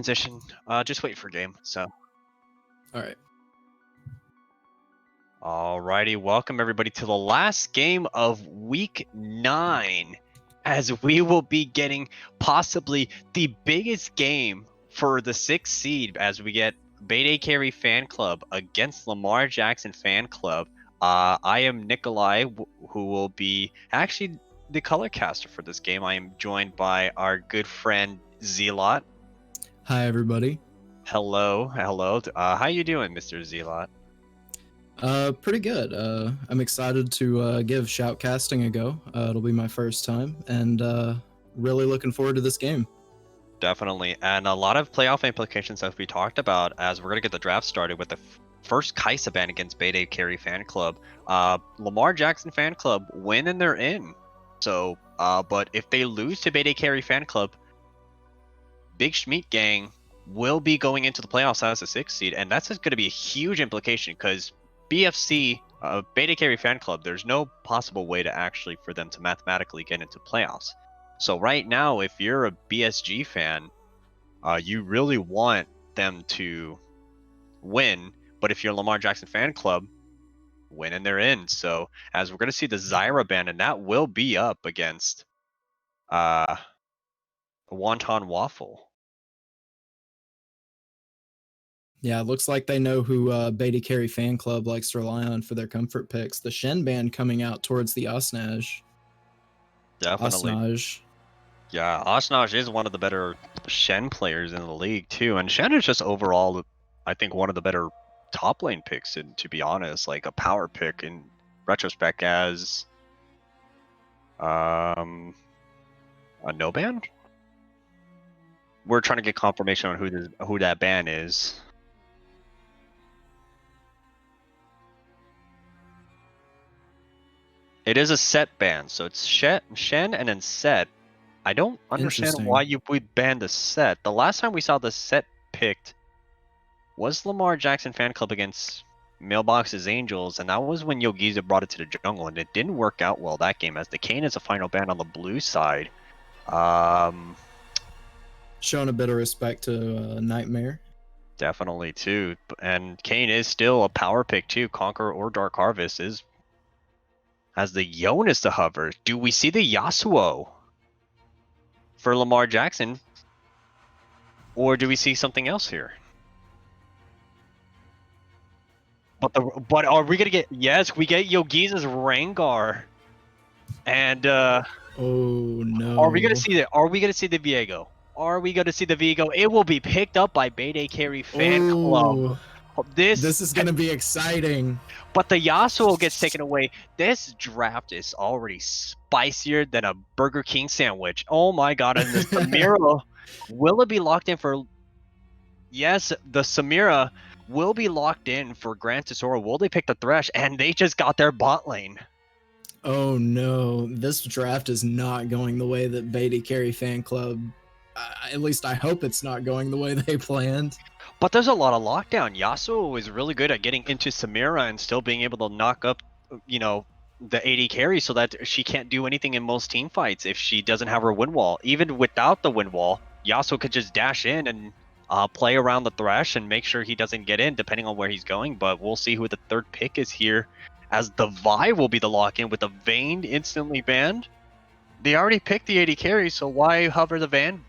Position. Just wait for game. So. All right. Alrighty, welcome everybody to the last game of week 9, as we will be getting possibly the biggest game for the 6th seed as we get BaeDCarry Fan Club against Lamar Jackson Fan Club. I am Nikolai, who will be actually the color caster for this game. I am joined by our good friend Zelot. Hi, everybody. Hello. How you doing, Mr. Zelot? Pretty good. I'm excited to give shoutcasting a go. It'll be my first time, and really looking forward to this game. Definitely, and a lot of playoff implications as we talked about, as we're gonna get the draft started with the first Kaisa ban against BaeDCarry Fan Club. Lamar Jackson Fan Club win and they're in. So, but if they lose to BaeDCarry Fan Club, Big Schmeat Gang will be going into the playoffs as a 6th seed, and that's going to be a huge implication because BFC, BaeDCarry Fan Club, there's no possible way to actually for them to mathematically get into playoffs. So right now, if you're a BSG fan, you really want them to win. But if you're a Lamar Jackson Fan Club, win and they're in. So as we're going to see the Zyra ban, and that will be up against Wonton Waffle. Yeah, it looks like they know who BaeDCarry Fan Club likes to rely on for their comfort picks. The Shen band coming out towards the Osnaj. Definitely. Osnaj. Yeah, Osnaj is one of the better Shen players in the league too, and Shen is just overall, I think, one of the better top lane picks, and to be honest, like a power pick in retrospect as a no ban. We're trying to get confirmation on who that ban is. It is a set ban, so it's Shen and then set. I don't understand why you would ban the set. The last time we saw the set picked was Lamar Jackson Fan Club against Mailbox's Angels, and that was when Yogiza brought it to the jungle, and it didn't work out well that game, as the Kayn is a final ban on the blue side. Showing a bit of respect to Nightmare. Definitely, too. And Kayn is still a power pick, too. Conqueror or Dark Harvest has the Jonas to hover. Do we see the Yasuo for Lamar Jackson? Or do we see something else here? But are we gonna get? Yes, we get Yogiza's Rengar, and oh no, are we gonna see the? Are we gonna see the Viego? Are we gonna see the Viego? It will be picked up by BaeDCarry Fan Club. This is gonna be exciting. But the Yasuo gets taken away. This draft is already spicier than a Burger King sandwich. Oh my god! And the Samira, will it be locked in for? Yes, the Samira will be locked in for Grand Tesoro. Will they pick the Thresh? And they just got their bot lane. Oh no, this draft is not going the way that BaeDCarry Fan Club, at least I hope it's not going the way they planned. But there's a lot of lockdown. Yasuo is really good at getting into Samira and still being able to knock up, you know, the AD carry so that she can't do anything in most team fights if she doesn't have her win wall. Even without the win wall, Yasuo could just dash in and play around the Thresh and make sure he doesn't get in depending on where he's going. But we'll see who the third pick is here, as the Vi will be the lock-in with the Vayne instantly banned. They already picked the AD carry, so why hover the Vayne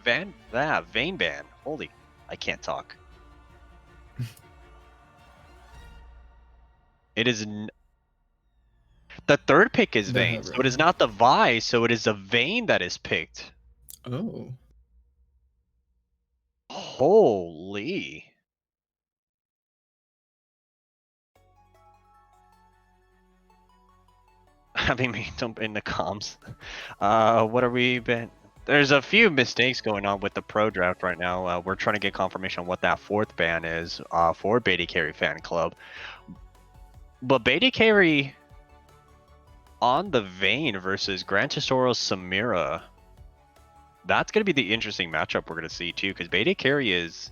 ban? Holy, I can't talk. It is the third pick is Vayne, so it is not the Vi, so it is a Vayne that is picked. Oh. Holy. Having me dump in the comms. What are we been? There's a few mistakes going on with the pro draft right now. We're trying to get confirmation on what that fourth ban is for BaeDCarry Fan Club. But BaeDCarry on the Vayne versus Grand Tesoro Samira. That's going to be the interesting matchup we're going to see too, because BaeDCarry is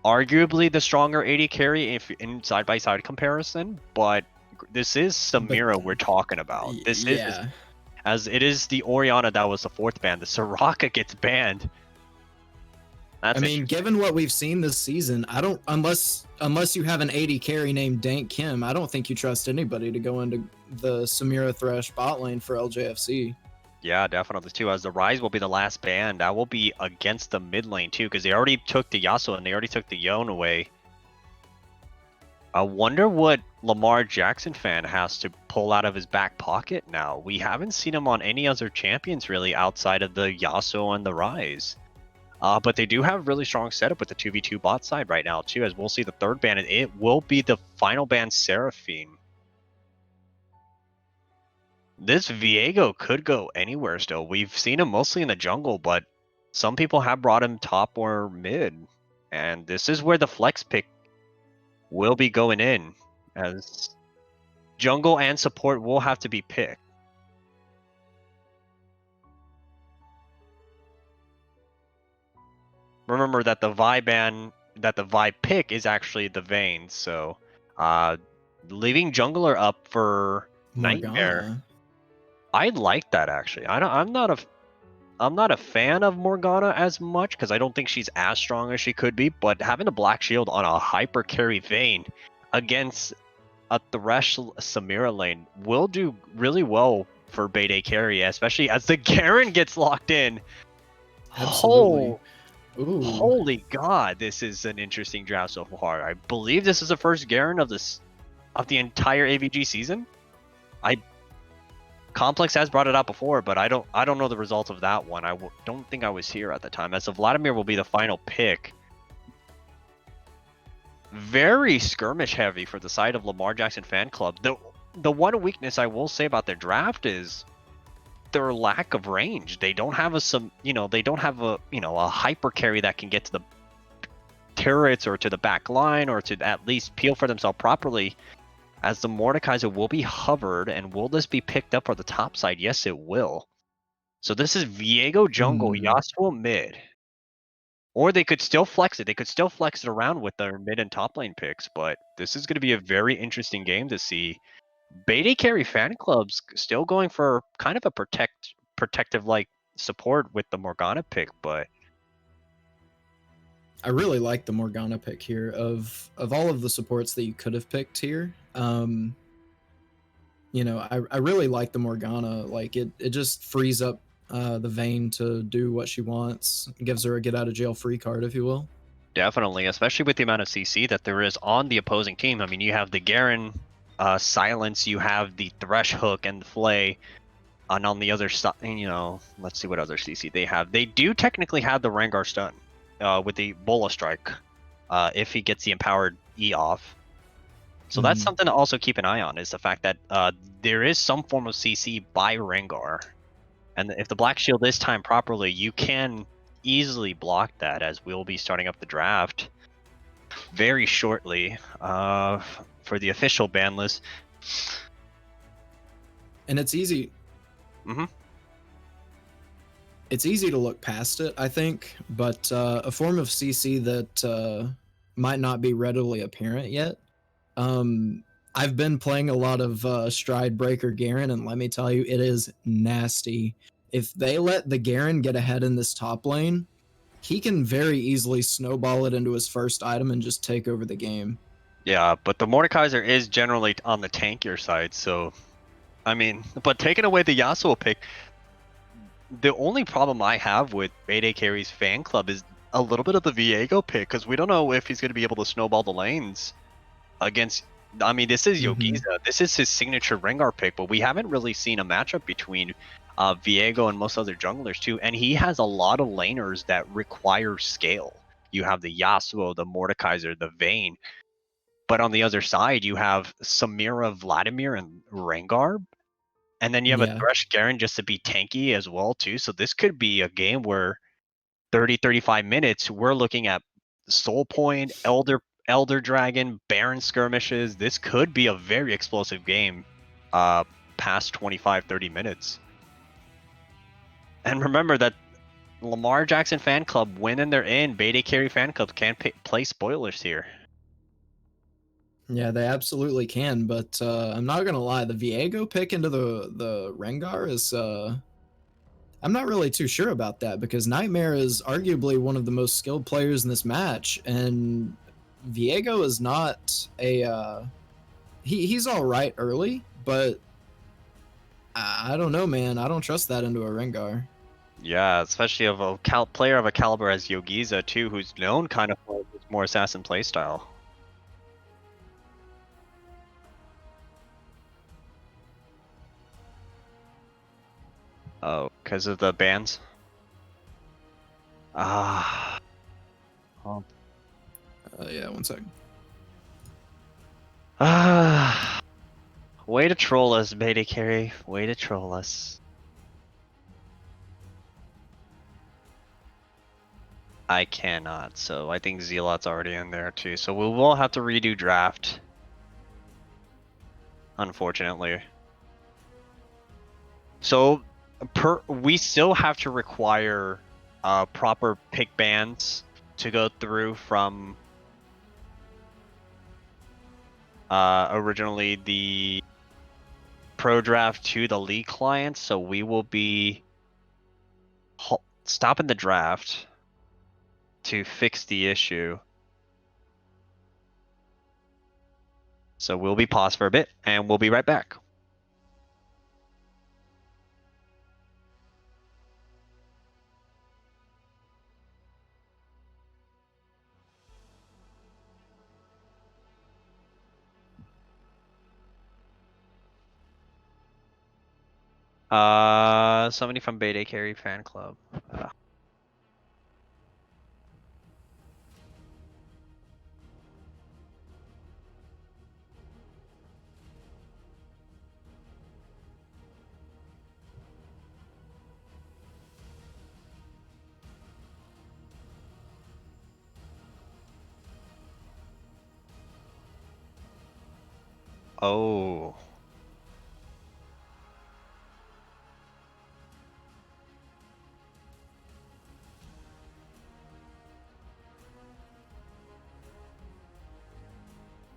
arguably the stronger AD carry if in side-by-side comparison, but this is Samira we're talking about. This is, as it is the Orianna that was the fourth ban. The Soraka gets banned. I mean, given what we've seen this season, I don't unless you have an 80 carry named Dank Kim, I don't think you trust anybody to go into the Samira Thresh bot lane for LJFC. Yeah, definitely too. As the Rise will be the last ban, that will be against the mid lane too, because they already took the Yasuo and they already took the Yone away. I wonder what Lamar Jackson fan has to pull out of his back pocket now. We haven't seen him on any other champions really outside of the Yasuo and the Rise. But they do have a really strong setup with the 2v2 bot side right now too, as we'll see the third ban, and it will be the final ban Seraphine. This Viego could go anywhere still. We've seen him mostly in the jungle, but some people have brought him top or mid. And this is where the flex pick will be going in, as jungle and support will have to be picked. Remember that the Vi pick is actually the Vayne, so leaving jungler up for Nightmare. Morgana. I like that actually. I'm not a fan of Morgana as much because I don't think she's as strong as she could be, but having the Black Shield on a hyper carry Vayne against a Thresh Samira lane will do really well for BaeDCarry, especially as the Garen gets locked in. Absolutely. Holy God, this is an interesting draft so far. I believe this is the first Garen of the entire AVG season. Complex has brought it out before, but I don't know the results of that one. Don't think I was here at the time. As of Vladimir will be the final pick. Very skirmish heavy for the side of Lamar Jackson fan club. The one weakness I will say about their draft is their lack of range. They don't have a hyper carry that can get to the turrets or to the back line or to at least peel for themselves properly. As the Mordekaiser will be hovered, and will this be picked up for the top side? Yes, it will. So this is Viego jungle, Yasuo mid. Or they could still flex it. They could still flex it around with their mid and top lane picks, but this is going to be a very interesting game to see. BaeDCarry fan clubs still going for kind of a protective like support with the Morgana pick, but I really like the Morgana pick here. Of all of the supports that you could have picked here, you know, I really like the Morgana. Like it just frees up the Vayne to do what she wants. It gives her a get out of jail free card, if you will. definitely, especially with the amount of CC that there is on the opposing team. I mean, you have the Garen silence, you have the Thresh hook and the Flay. And on the other side, you know, let's see what other CC they have. They do technically have the Rengar stun with the Bola strike if he gets the empowered E off. So that's something to also keep an eye on, is the fact that there is some form of CC by Rengar. And if the Black Shield is timed properly, you can easily block that, as we'll be starting up the draft very shortly for the official ban list. And it's easy. It's easy to look past it, I think, but a form of CC that might not be readily apparent yet. I've been playing a lot of Stride Breaker Garen, and let me tell you, it is nasty. If they let the Garen get ahead in this top lane, he can very easily snowball it into his first item and just take over the game. Yeah, but the Mordekaiser is generally on the tankier side, so I mean, but taking away the Yasuo pick, the only problem I have with BaeDCarry's fan club is a little bit of the Viego pick, because we don't know if he's going to be able to snowball the lanes against. I mean, this is Yogiza. This is his signature Rengar pick, but we haven't really seen a matchup between Viego and most other junglers too, and he has a lot of laners that require scale. You have the Yasuo, the Mordekaiser, the Vayne, but on the other side you have Samira, Vladimir, and Rengar. And then you have a Thresh Garen just to be tanky as well too. So this could be a game where 30-35 minutes we're looking at Soul Point, Elder Dragon, Baron skirmishes. This could be a very explosive game past 25-30 minutes. And remember that Lamar Jackson fan club, when and they're in, BaeDCarry fan club can't play spoilers here. Yeah, they absolutely can, but I'm not gonna lie, the Viego pick into the Rengar is I'm not really too sure about that because Nightmare is arguably one of the most skilled players in this match, and Viego is not a. He's all right early, but I don't know, man. I don't trust that into a Rengar. Yeah, especially of a player of a caliber as Yogiza too, who's known kind of for his more assassin playstyle. Oh, because of the bans? Ah. Oh. Yeah, 1 second. Ah. Way to troll us, BaeDCarry. Way to troll us. I cannot, so I think Zealot's already in there too. So we will have to redo draft. Unfortunately. So we still have to require proper pick bans to go through from originally the pro draft to the league client. So we will be stopping the draft to fix the issue. So we'll be paused for a bit and we'll be right back. somebody from BaeDCarry fan club. Oh.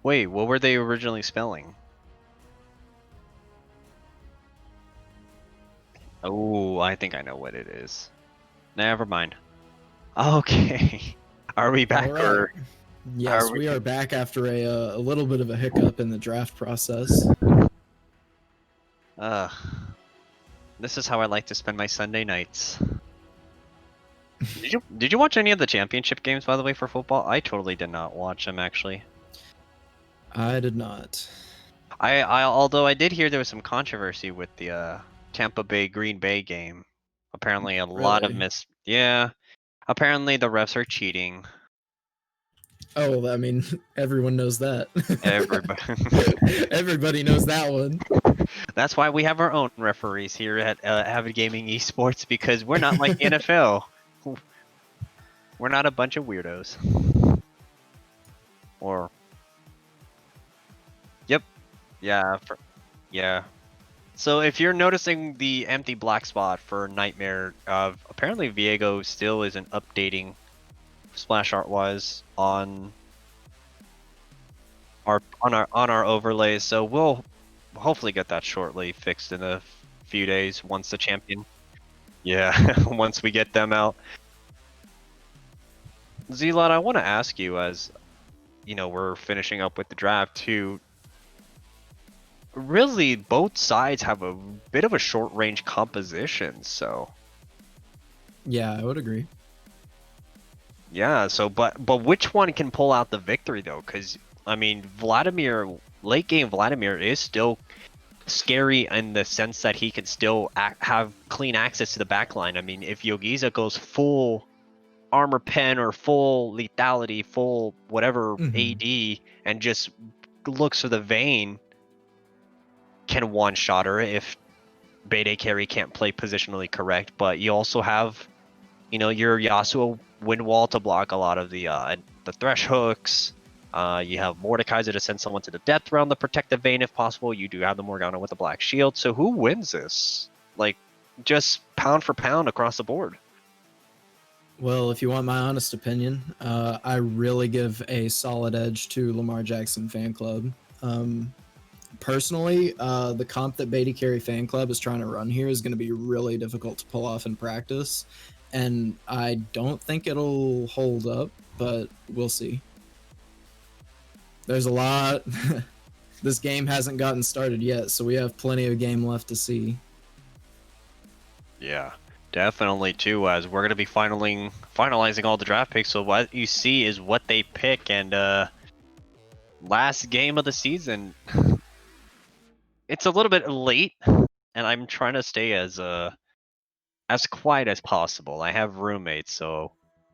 Wait, what were they originally spelling? Oh, I think I know what it is. Never mind. Okay. Are we back or? Yes, we are back after a little bit of a hiccup in the draft process. This is how I like to spend my Sunday nights. Did you watch any of the championship games, by the way, for football? I totally did not watch them, actually. I did not. Although I did hear there was some controversy with the Tampa Bay Green Bay game. Apparently, a lot of yeah. Apparently, the refs are cheating. Oh, I mean, everyone knows that. Everybody. Everybody knows that one. That's why we have our own referees here at Avid Gaming Esports, because we're not like the NFL. We're not a bunch of weirdos. Or. Yep. Yeah. Yeah. So if you're noticing the empty black spot for Nightmare, apparently Viego still isn't updating splash art wise on our overlays. So we'll hopefully get that shortly fixed in a few days once the champion. Yeah, once we get them out. Zealot, I want to ask you, as you know, we're finishing up with the draft too. Really, both sides have a bit of a short range composition, so. Yeah, I would agree. Yeah, so but which one can pull out the victory though? Because I mean, late game Vladimir is still scary in the sense that he can still have clean access to the backline. I mean, if Yogiza goes full armor pen or full lethality, full whatever AD, and just looks for the vein, can one-shot her if BaeDCarry can't play positionally correct. But you also have, you know, your Yasuo wind wall to block a lot of the thresh hooks. You have Mordekaiser to send someone to the death realm to protect the vein if possible. You do have the Morgana with the black shield. So who wins this? Like, just pound for pound across the board. Well, if you want my honest opinion, I really give a solid edge to Lamar Jackson fan club. Personally, the comp that BaeDCarry fan club is trying to run here is going to be really difficult to pull off in practice, and I don't think it'll hold up, but we'll see. There's a lot. This game hasn't gotten started yet, so we have plenty of game left to see. Yeah, definitely too. As we're gonna be finalizing all the draft picks, so what you see is what they pick, and last game of the season. It's a little bit late, and I'm trying to stay as quiet as possible. I have roommates, so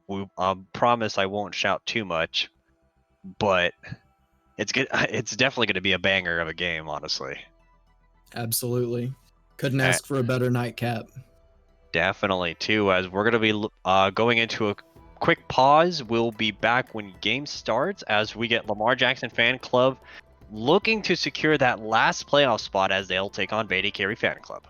we promise I won't shout too much, but it's good. It's definitely going to be a banger of a game, honestly. Absolutely. Couldn't And ask for a better nightcap. definitely too, as we're going to be going into a quick pause. We'll be back when game starts as we get Lamar Jackson Fan Club looking to secure that last playoff spot as they'll take on BaeDCarry Fan Club.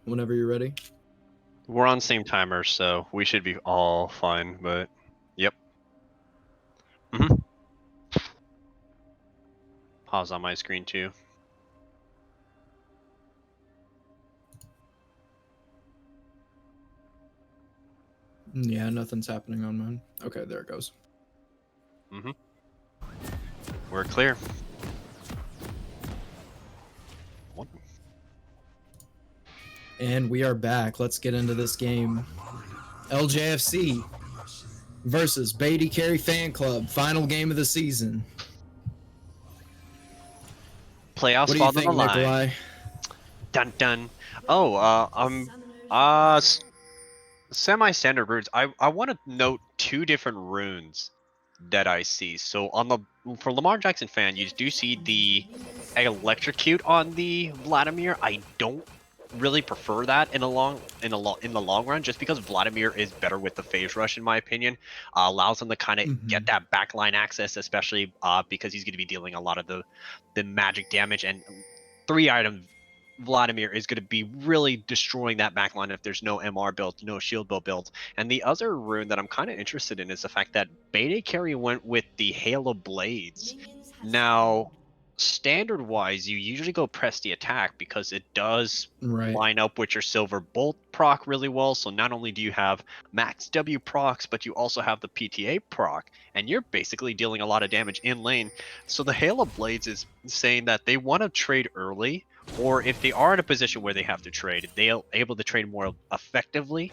Whenever you're ready. We're on same timer, so we should be all fine, but yep. Pause on my screen too. Yeah, nothing's happening on mine. Okay, there it goes. We're clear. And we are back. Let's get into this game. LJFC versus BaeDCarry Fan Club. Final game of the season. Playoffs What do you fall on the think, line. Nikolai? Dun dun. Oh, semi-standard runes. I want to note two different runes that I see. So on the for Lamar Jackson fan, you do see the electrocute on the Vladimir. I don't really prefer that in the long run, just because Vladimir is better with the phase rush in my opinion. Allows him to kind of get that backline access, especially because he's going to be dealing a lot of the magic damage, and 3-item Vladimir is going to be really destroying that backline if there's no MR built, no shield built. And the other rune that I'm kind of interested in is the fact that BaeDCarry went with the Hail of Blades. Now, standard wise, you usually go press the attack because it does line up with your silver bolt proc really well. So not only do you have max W procs, but you also have the PTA proc, and you're basically dealing a lot of damage in lane. So the Hail of Blades is saying that they want to trade early, or if they are in a position where they have to trade, they're able to trade more effectively.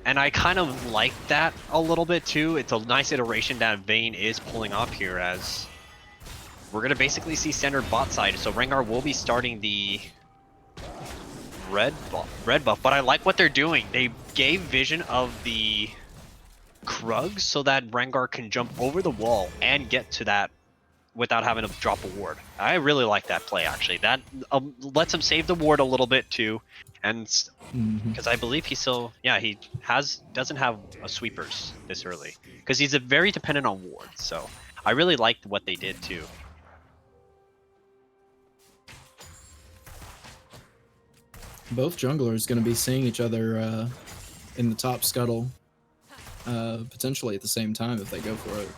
And I kind of like that a little bit too. It's a nice iteration that Vayne is pulling off here, as we're going to basically see standard bot side. So Rengar will be starting the red buff, but I like what they're doing. They gave vision of the Krugs so that Rengar can jump over the wall and get to that without having to drop a ward. I really like that play, actually. That lets him save the ward a little bit too, and because I believe he still, yeah, he doesn't have a sweepers this early because he's very dependent on wards. So I really liked what they did too. Both junglers going to be seeing each other in the top scuttle, potentially at the same time if they go for it.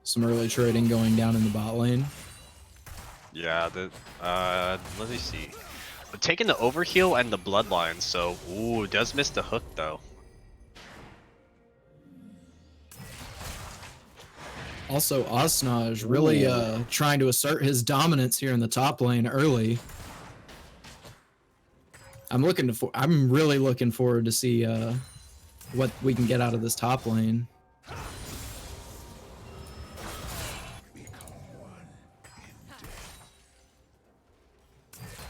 Some early trading going down in the bot lane. Yeah, let me see. Taking the overheal and the bloodline, so ooh, does miss the hook though. Also, Osnaj really trying to assert his dominance here in the top lane early. I'm really looking forward to see what we can get out of this top lane.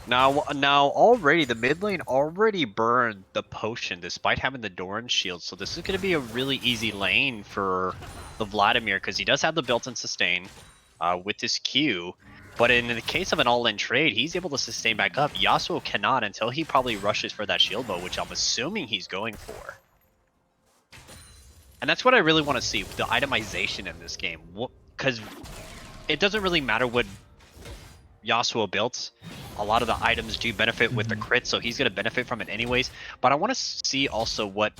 Now already the mid lane already burned the potion despite having the Doran shield, so this is going to be a really easy lane for the Vladimir because he does have the built-in sustain with his Q. But in the case of an all-in trade, he's able to sustain back up. Yasuo cannot until he probably rushes for that shield bow, which I'm assuming he's going for. And that's what I really want to see, the itemization in this game. Because it doesn't really matter what Yasuo built. A lot of the items do benefit with the crit, so he's going to benefit from it anyways. But I want to see also what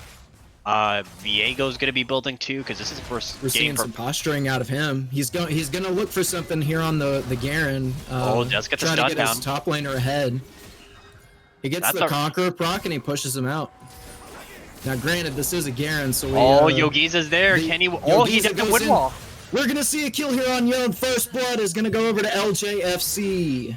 Viego's going to be building too, because this is the first We're seeing some posturing out of him. He's going to look for something here on the Garen. Just get the trying stun to get down. his top laner ahead. He gets the Conqueror proc and he pushes him out. Now, granted, this is a Garen, so Yogiza's there. Can he? He did the wind wall. We're going to see a kill here on Young. First blood is going to go over to LJFC.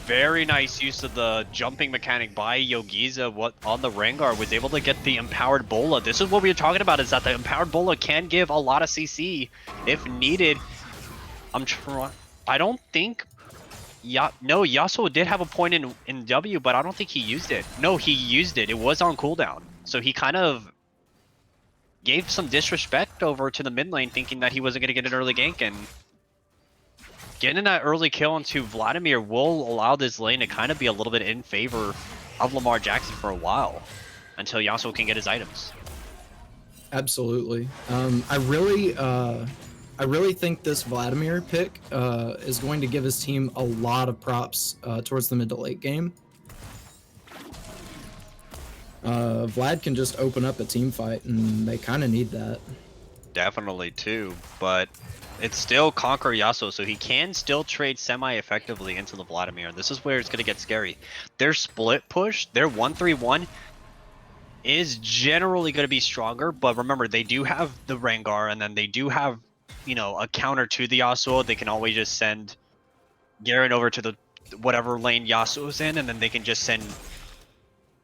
Very nice use of the jumping mechanic by Yogiza. What on the Rengar was able to get the empowered Bola. This is what we were talking about, is that the empowered Bola can give a lot of CC if needed. I don't think Yasuo did have a point in W, but I don't think he used it. No, he used it. It was on cooldown. So he kind of gave some disrespect over to the mid lane, thinking that he wasn't going to get an early gank, and getting that early kill into Vladimir will allow this lane to kind of be a little bit in favor of Lamar Jackson for a while, until Yasuo can get his items. Absolutely. I really think this Vladimir pick is going to give his team a lot of props towards the mid to late game. Vlad can just open up a team fight, and they kind of need that. Definitely too, but it's still Conquer Yasuo, so he can still trade semi-effectively into the Vladimir. This is where it's going to get scary. Their split push, their 1-3-1 is generally going to be stronger, but remember, they do have the Rengar, and then they do have, a counter to the Yasuo. They can always just send Garen over to whatever lane Yasuo's in, and then they can just send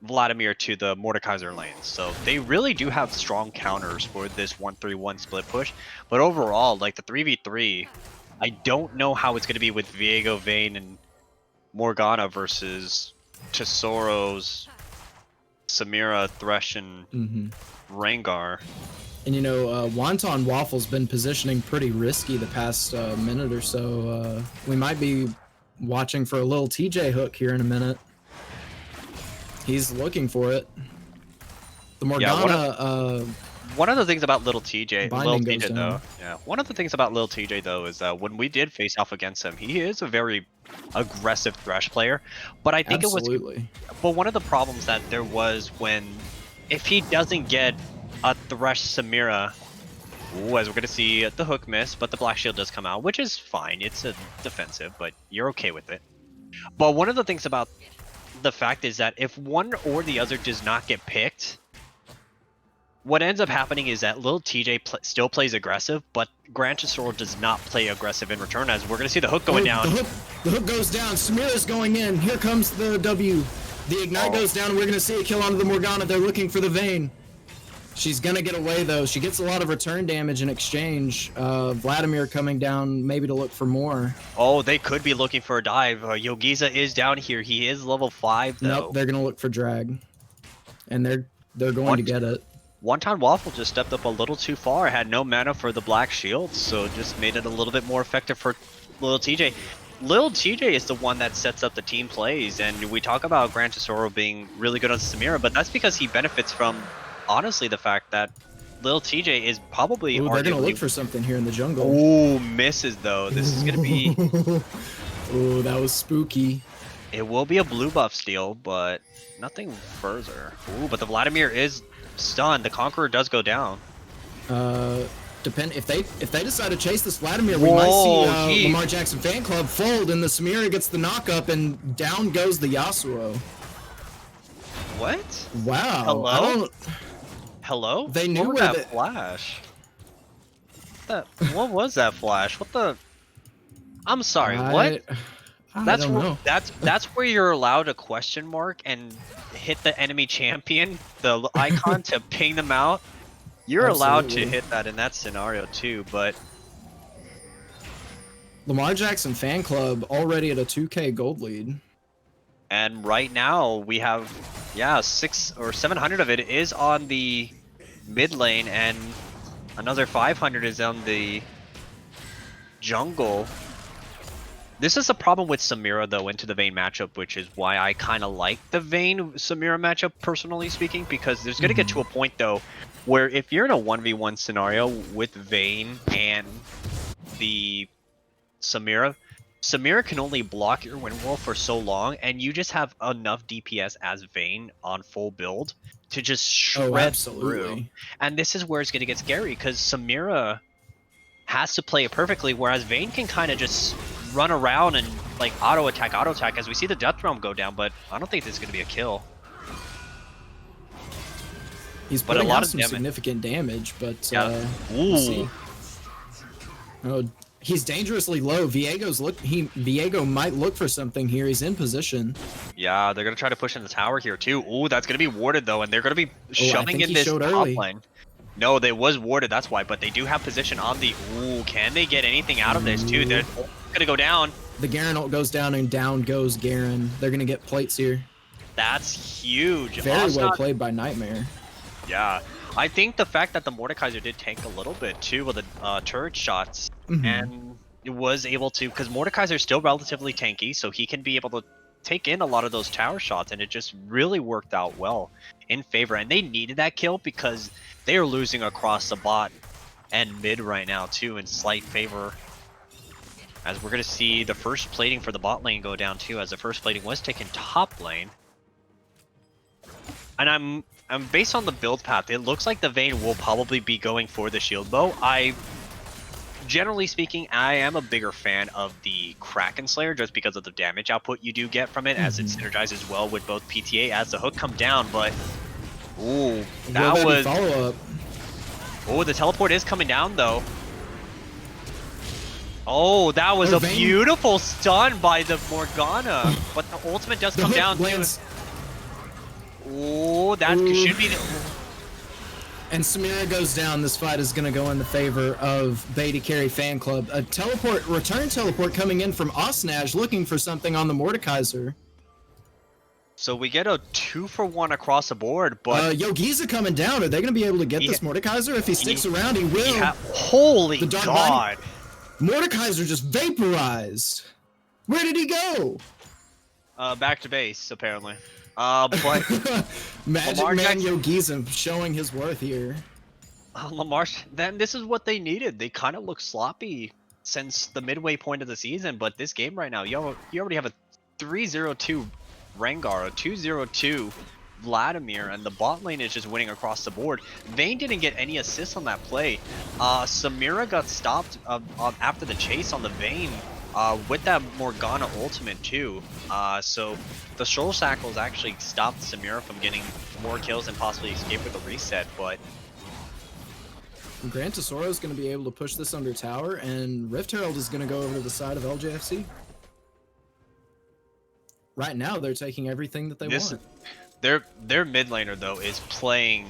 Vladimir to the Mordekaiser lane. So they really do have strong counters for this 1-3-1 split push. But overall, like the 3v3, I don't know how it's going to be with Viego, Vayne, and Morgana versus Tesoro's Samira, Thresh, and Rengar. And you know, Wonton Waffle's been positioning pretty risky the past minute or so. We might be watching for a little TJ hook here in a minute. He's looking for it. The Morgana. One of the things about Little TJ down. One of the things about Little TJ though is that when we did face off against him, he is a very aggressive Thresh player. But I think but one of the problems that there was if he doesn't get a Thresh Samira, as we're gonna see the hook miss, but the Black Shield does come out, which is fine. It's a defensive, but you're okay with it. But one of the things about the fact is that if one or the other does not get picked, what ends up happening is that Lil TJ still plays aggressive, but Grantchesor does not play aggressive in return, as we're going to see the hook going down. The hook goes down. Samira's going in. Here comes the W. The Ignite goes down. We're going to see a kill onto the Morgana. They're looking for the Vayne. She's going to get away, though. She gets a lot of return damage in exchange. Vladimir coming down maybe to look for more. Oh, they could be looking for a dive. Yogiza is down here. He is level 5, though. Nope, they're going to look for drag. And they're going to get it. One-Time Waffle just stepped up a little too far. Had no mana for the Black Shield, so just made it a little bit more effective for Lil TJ. Lil TJ is the one that sets up the team plays, and we talk about Grantchesor being really good on Samira, but that's because he benefits from, honestly, the fact that Lil TJ is probably they're going to look for something here in the jungle. Ooh, misses, though. This is going to be... Ooh, that was spooky. It will be a blue buff steal, but nothing further. Ooh, but the Vladimir is stunned. The Conqueror does go down. If they decide to chase this Vladimir, we might see Lamar Jackson fan club fold, and the Samira gets the knock-up, and down goes the Yasuo. What? Wow. Hello? They knew what was that flash? What was that flash? What the... I'm sorry, what? I don't know. That's where you're allowed a question mark and hit the enemy champion, the icon, to ping them out. You're allowed to hit that in that scenario too, but Lamar Jackson fan club already at a 2K gold lead. And right now we have 600 or 700 of it is on the mid lane, and another 500 is on the jungle. This is a problem with Samira, though, into the Vayne matchup, which is why I kind of like the Vayne Samira matchup, personally speaking, because there's going to get to a point, though, where if you're in a 1v1 scenario with Vayne and the Samira can only block your wind wall for so long, and you just have enough DPS as Vayne on full build to just shred through. And this is where it's going to get scary, because Samira has to play it perfectly, whereas Vayne can kind of just run around and like auto attack as we see the Death Realm go down, but I don't think this is going to be a kill. He's putting out some significant damage, but we'll see. Oh, he's dangerously low. Viego might look for something here. He's in position. Yeah, they're going to try to push in the tower here too. Ooh, that's going to be warded though, and they're going to be shoving in this top lane. No, they was warded, that's why, but they do have position on the... Ooh, can they get anything out of this, too? They're gonna go down. The Garen ult goes down, and down goes Garen. They're gonna get plates here. That's huge. Very well played by Nightmare. Yeah. I think the fact that the Mordekaiser did tank a little bit, too, with the turret shots, and it was able to... Because Mordekaiser is still relatively tanky, so he can be able to take in a lot of those tower shots, and it just really worked out well in favor. And they needed that kill because they are losing across the bot and mid right now too, in slight favor, as we're going to see the first plating for the bot lane go down too, as the first plating was taken top lane. And I'm based on the build path, it looks like the Vayne will probably be going for the shield bow. Generally speaking, I am a bigger fan of the Kraken Slayer just because of the damage output you do get from it, as it synergizes well with both PTA as the hook come down, but... Ooh, that was... follow-up. Oh, the teleport is coming down, though. Oh, that was Oh, a Vayne- beautiful stun by the Morgana, but the ultimate does The come hook down too. lands, Oh, that Ooh. should be the... and Samira goes down. This fight is going to go in the favor of BaeDCarry fan club. A return teleport coming in from Osnaj, looking for something on the Mordekaiser. So we get a 2-for-1 across the board, but Yogiza coming down. Are they going to be able to get this Mordekaiser? If he sticks around, he will. Holy The Dark God! Mordekaiser just vaporized. Where did he go? Back to base, apparently. But Magic Lamar Man Jackson- Yogiza showing his worth here. Lamar, then this is what they needed. They kind of look sloppy since the midway point of the season, but this game right now, you already have a 3-0-2 Rengar, a 2-0-2 Vladimir, and the bot lane is just winning across the board. Vayne didn't get any assists on that play. Samira got stopped after the chase on the Vayne with that Morgana ultimate too. So the Soul Shackles actually stopped Samira from getting more kills and possibly escape with a reset, but Gran Tesoro is going to be able to push this under tower, and Rift Herald is going to go over to the side of LJFC. Right now, they're taking everything that they want. Their mid laner though is playing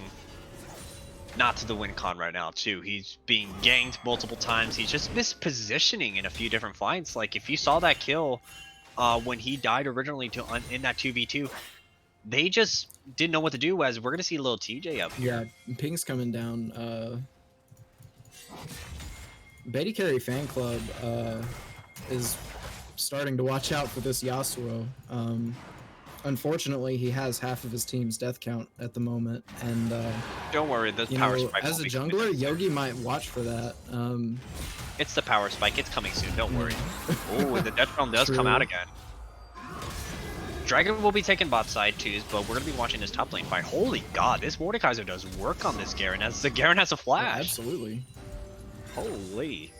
not to the win con right now too. He's being ganked multiple times. He's just mispositioning in a few different fights. Like if you saw that kill when he died originally in that 2v2, they just didn't know what to do. As we're gonna see a little TJ up here. Yeah, ping's coming down. BaeDCarry fan club is starting to watch out for this Yasuo. Unfortunately, he has half of his team's death count at the moment, and Don't worry, the power spike. as a jungler, Yogi might watch for that. It's the power spike. It's coming soon. Don't worry. Oh, the Death Realm does come out again. Dragon will be taking bot side too, but we're gonna be watching this top lane fight. Holy God, this Mordekaiser does work on this Garen, as the Garen has a flash. Absolutely. Holy.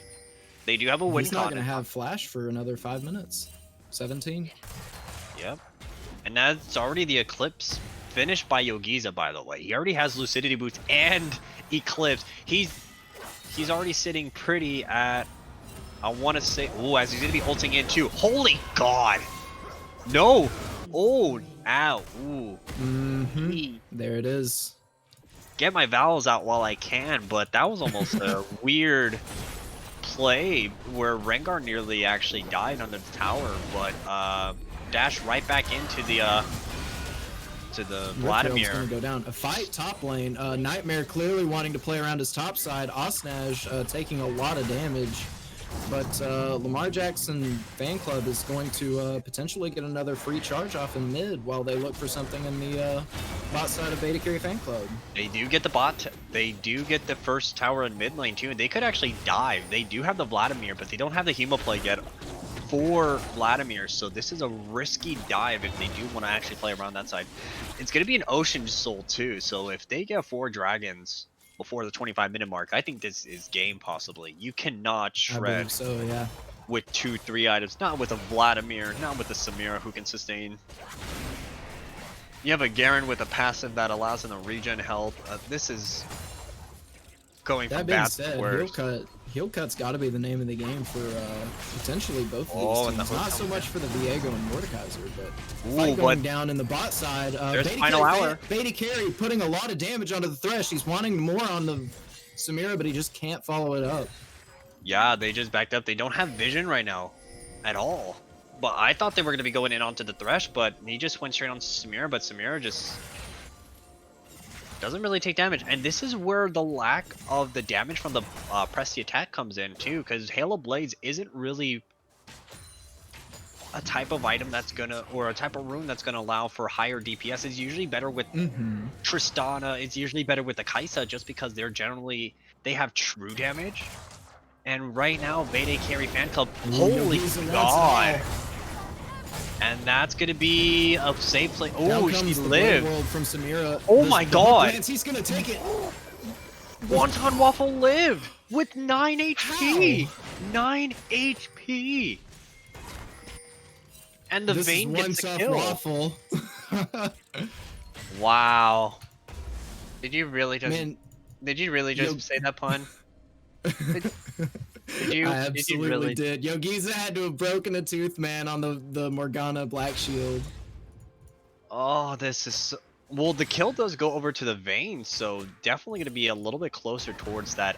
They do have a win He's not con. going to have flash for another 5 minutes. 17. Yep. And that's already the Eclipse finished by Yogiza, by the way. He already has Lucidity Boots and Eclipse. He's already sitting pretty at, I want to say, oh, as he's going to be ulting in too. Holy God. No. Oh, ow. Ooh. Mm-hmm. There it is. Get my vowels out while I can, but that was almost a weird play where Rengar nearly actually died under the tower, but dashed right back into the Vladimir. Gonna go down. A fight top lane. Nightmare clearly wanting to play around his top side. Osnaj taking a lot of damage. But Lamar Jackson fan club is going to potentially get another free charge off in mid while they look for something in the bot side of BaeDCarry fan club. They do get the bot. They do get the first tower in mid lane too. They could actually dive. They do have the Vladimir, but they don't have the Hemoplague yet for Vladimir. So this is a risky dive if they do want to actually play around that side. It's going to be an Ocean Soul too. So if they get 4 dragons before the 25-minute mark, I think this is game possibly. You cannot shred so, yeah. with 2-3 items, not with a Vladimir, not with a Samira who can sustain. You have a Garen with a passive that allows him to regen health. This is going from bad to worse. Heel cut's got to be the name of the game for potentially both of these teams. Not so much for the Viego and Mordekaiser, but fight going down in the bot side. There's final hour. BaeDCarry putting a lot of damage onto the Thresh. He's wanting more on the Samira, but he just can't follow it up. Yeah, they just backed up. They don't have vision right now at all. But I thought they were going to be going in onto the Thresh, but he just went straight on Samira, but Samira just doesn't really take damage. And this is where the lack of the damage from the press the attack comes in too, because Halo Blades isn't really a type of item that's gonna, or a type of rune that's gonna allow for higher DPS. It's usually better with Tristana. It's usually better with the Kaisa, just because they're generally, they have true damage. And right now, BaeDCarry fan club, holy God. And that's gonna be a safe play. Oh, she lived. From Samira. Oh my God. He's gonna take it. Wonton Waffle lived with 9 HP. How? 9 HP. And the Vayne gets the kill. Waffle. Wow. Did you really just? Did you really just say that pun? Did Did you? I Did you absolutely really? did. Yo, Giza had to have broken a tooth, man, on the Morgana Black Shield. Oh, this is well. The kill does go over to the vein, so definitely gonna be a little bit closer towards that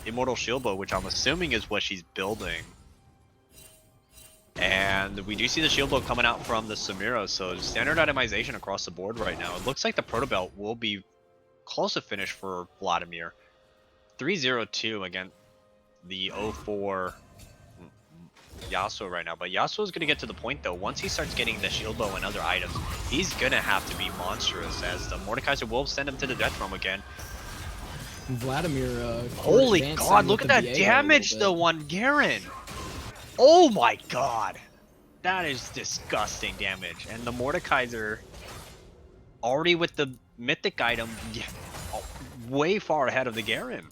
Immortal Shield Bow, which I'm assuming is what she's building. And we do see the shield bow coming out from the Samira, so standard itemization across the board right now. It looks like the Proto Belt will be close to finish for Vladimir. 302 against the 04 Yasuo right now, but Yasuo is going to get to the point though. Once he starts getting the shield bow and other items, he's going to have to be monstrous, as the Mordekaiser will send him to the death realm again. Vladimir, Holy god, look at that damage though on Garen. Oh my god. That is disgusting damage. And the Mordekaiser, already with the mythic item, way far ahead of the Garen.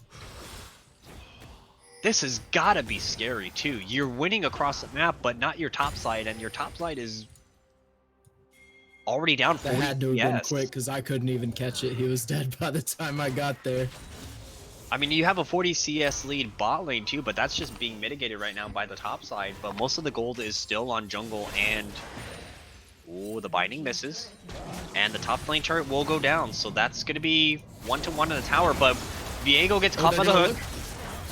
This has gotta be scary too. You're winning across the map, but not your top side, and your top side is already down 40 That had to have been PS. quick, because I couldn't even catch it. He was dead by the time I got there. I mean, you have a 40 CS lead bot lane too, but that's just being mitigated right now by the top side. But most of the gold is still on jungle, and ooh, the binding misses. And the top lane turret will go down, so that's going to be 1-1 in the tower, but Viego gets caught by the hook.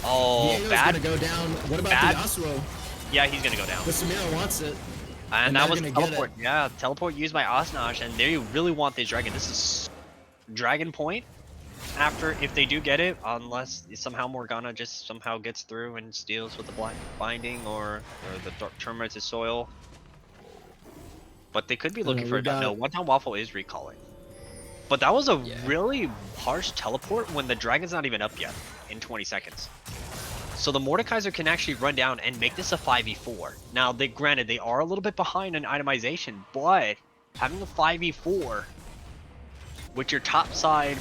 Oh, Viego's bad. Gonna go down. What about bad. the Yasuo? Yeah, he's going to go down. The Samira wants it. And that was gonna teleport. Yeah, teleport used by Osnaj, and they really want this dragon. This is dragon point. After, if they do get it, unless somehow Morgana just somehow gets through and steals with the black binding or the Termite to soil. But they could be looking for it. No, One Time Waffle is recalling. But that was a really harsh teleport when the dragon's not even up yet in 20 seconds. So the Mordekaiser can actually run down and make this a 5v4. Now, granted, they are a little bit behind in itemization, but having a 5v4 with your top side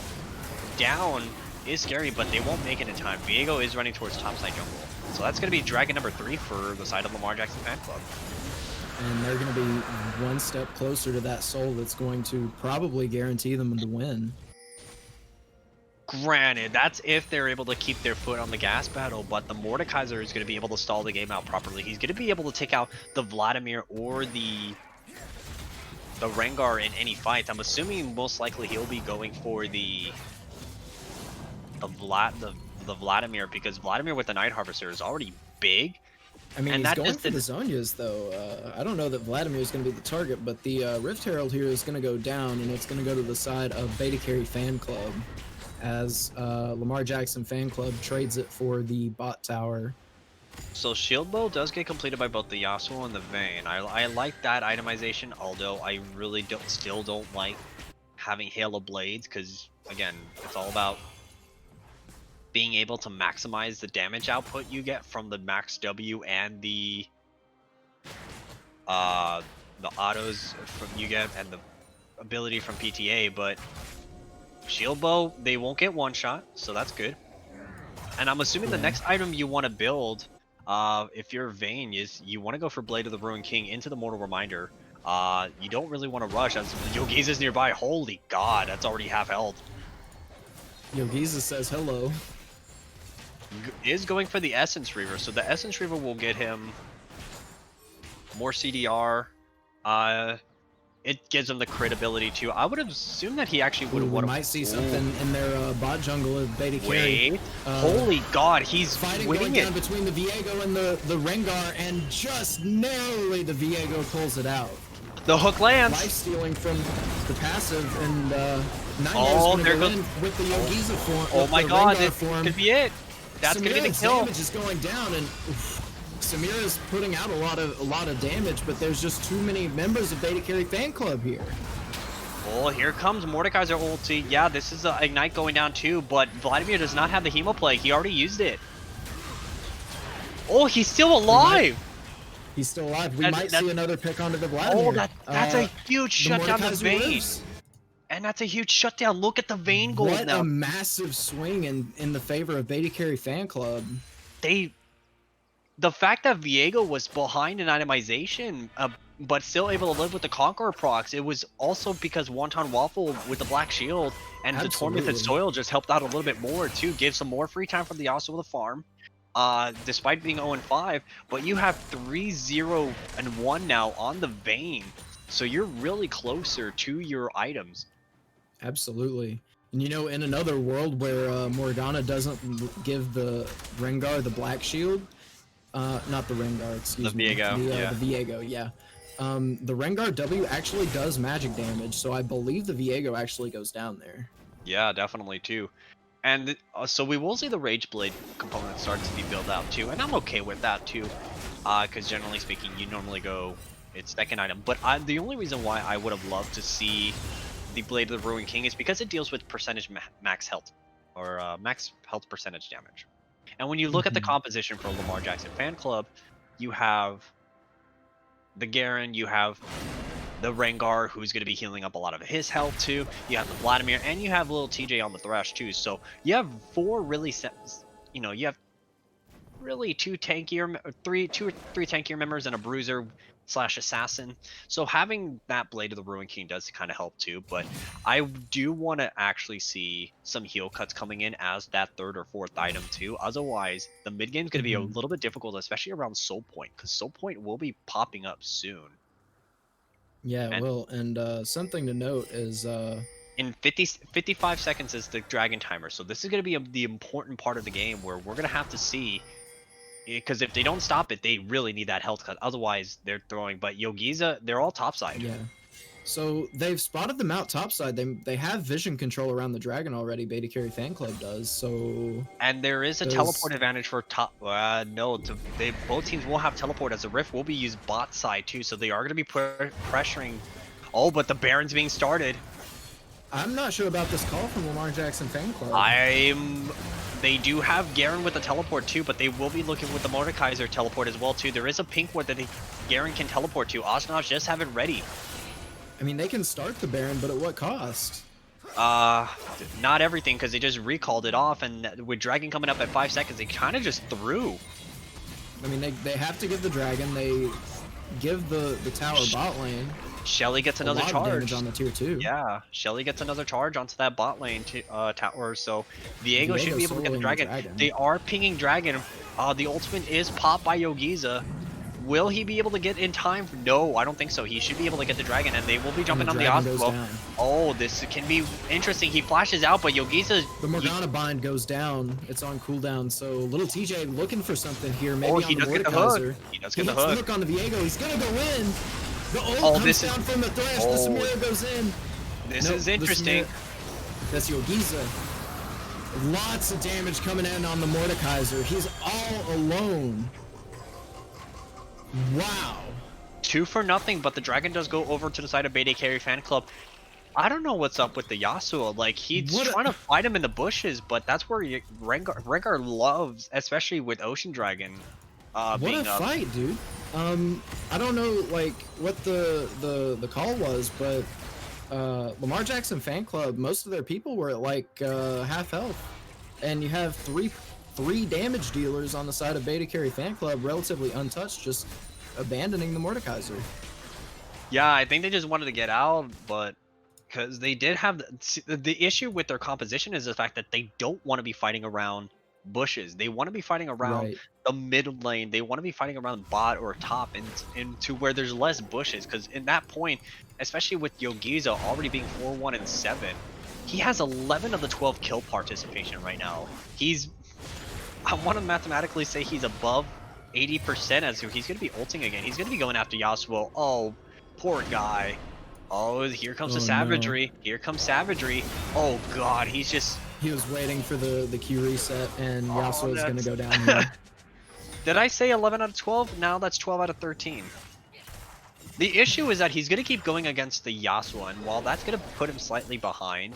down is scary, but they won't make it in time. Viego is running towards topside jungle. So that's going to be dragon number 3 for the side of Lamar Jackson fan club. And they're going to be one step closer to that soul that's going to probably guarantee them to win. Granted, that's if they're able to keep their foot on the gas pedal, but the Mordekaiser is going to be able to stall the game out properly. He's going to be able to take out the Vladimir or the Rengar in any fight. I'm assuming most likely he'll be going for the Vladimir, because Vladimir with the Night Harvester is already big. I mean, and he's going for the Zhonya's, though. I don't know that Vladimir is going to be the target, but the Rift Herald here is going to go down, and it's going to go to the side of BaeDCarry fan club, as Lamar Jackson fan club trades it for the bot tower. So Shield Bow does get completed by both the Yasuo and the Vayne. I like that itemization, although I really still don't like having Hail of Blades, because again, it's all about being able to maximize the damage output you get from the max W and the autos from you get and the ability from PTA. But Shield Bow, they won't get one shot, so that's good. And I'm assuming the next item you want to build, if you're Vayne, is you want to go for Blade of the Ruined King into the Mortal Reminder. You don't really want to rush, as Yogiz is nearby. Holy god, that's already half health. Yogiza says hello. Is going for the Essence Reaver, so the Essence Reaver will get him more CDR. It gives him the crit ability too. I would assume that he actually would have won. We might see something in their bot jungle of BaeDCarry. Wait, holy god, he's fighting winning going it down between the Viego and the Rengar, and just narrowly the Viego pulls it out. The hook lands. Life stealing from the passive, and oh, Nightmare's there going goes to go in with the Yogiza form. Oh my god, this form. could be it. That's gonna be the kill. Damage is going down, and Samira's putting out a lot of damage, but there's just too many members of BaeDCarry fan club here. Oh, here comes Mordekaiser ulti. Yeah, this is Ignite going down too, but Vladimir does not have the Hemo Plague. He already used it. Oh, he's still alive. He's still alive. We might see another pick onto the Vladimir. Oh, that's a huge shutdown to Vayne. Lives. And that's a huge shutdown. Look at the Vayne gold what now. What a massive swing in the favor of BaeDCarry fan club. The fact that Viego was behind in itemization, but still able to live with the Conqueror procs, it was also because Wonton Waffle with the Black Shield and the Tormented Soil just helped out a little bit more too. Give some more free time for the Yasuo to farm. despite being 0-5, but you have 3-0-1 now on the Vayne, so you're really closer to your items. Absolutely. And you know, in another world where Morgana doesn't give the Rengar the black shield, not the Rengar, excuse The me, Viego, yeah. the Viego, yeah. The Rengar W actually does magic damage, so I believe the Viego actually goes down there. Yeah, definitely too. And so we will see the Rage Blade component start to be built out too, and I'm okay with that too, because generally speaking, you normally go its second item. But the only reason why I would have loved to see the Blade of the Ruined King is because it deals with percentage max health, or max health percentage damage. And when you look at the composition for Lamar Jackson Fan Club, you have the Garen, you have the Rengar, who's going to be healing up a lot of his health too. You have the Vladimir, and you have little TJ on the Thresh too. So you have four really, you have really two or three tankier members and a bruiser slash assassin. So having that Blade of the Ruined King does kind of help too. But I do want to actually see some heal cuts coming in as that third or fourth item too. Otherwise, the mid game is going to be a little bit difficult, especially around Soul Point, because Soul Point will be popping up soon. Yeah, And well, and something to note is in 55 seconds is the dragon timer, so this is going to be the important part of the game where we're going to have to see, because if they don't stop it, they really need that health cut. Otherwise, they're throwing. But Yogiza, they're all topside. yeah. So they've spotted them out topside. They have vision control around the dragon already. BaeDCarry Fan Club does. So And there is a teleport advantage for top. No, both teams will have teleport, as the Rift will be used bot side too, so they are going to be pressuring. Oh, but the Baron's being started. I'm not sure about this call from Lamar Jackson Fan Club. They do have Garen with the teleport too, but they will be looking with the Mordekaiser teleport as well too. There is a pink ward that Garen can teleport to. Osnaj just have it ready. I mean, they can start the Baron, but at what cost? Not everything, because they just recalled it off, and with Dragon coming up at 5 seconds, they kind of just threw. I mean, they have to give the Dragon. They give the tower bot lane. Shelly gets another charge damage on the tier 2. Yeah, Shelly gets another charge onto that bot lane tower, so Viego should be able to get the dragon. They are pinging Dragon. The ultimate is popped by Yogiza. Will he be able to get in time? No, I don't think so. He should be able to get the dragon, and they will be jumping on the Osmo. Oh, this can be interesting. He flashes out, but Yogiza... The Morgana bind goes down. It's on cooldown, so little TJ looking for something here. Maybe on the Mordekaiser. He does get the hook. Look on the Viego. He's going to go in. The ult comes down from the Thresh. The Samira goes in. This is interesting. That's Yogiza. Lots of damage coming in on the Mordekaiser. He's all alone. Wow. 2 for nothing, but the dragon does go over to the side of BaeDCarry Fan Club. I don't know what's up with the Yasuo. Like, he's trying to fight him in the bushes, but that's where Rengar loves, especially with Ocean Dragon. What a fight, dude. I don't know, like, what the call was, but Lamar Jackson Fan Club, most of their people were at, like, half health. And you have three damage dealers on the side of BaeDCarry Fan Club, relatively untouched, just abandoning the Mordekaiser. Yeah, I think they just wanted to get out, but because they did have the issue with their composition is the fact that they don't want to be fighting around bushes. They want to be fighting around the mid lane. They want to be fighting around bot or top and to where there's less bushes, because in that point, especially with Yogiza already being 4-1 and 7, he has 11 of the 12 kill participation right now. I want to mathematically say he's above 80%, as he's going to be ulting again. He's going to be going after Yasuo. Oh, poor guy. Oh, here comes the savagery. No. Here comes savagery. Oh, God, he was waiting for the Q reset, and Yasuo is going to go down here. Did I say 11 out of 12? Now that's 12 out of 13. The issue is that he's going to keep going against the Yasuo, and while that's going to put him slightly behind,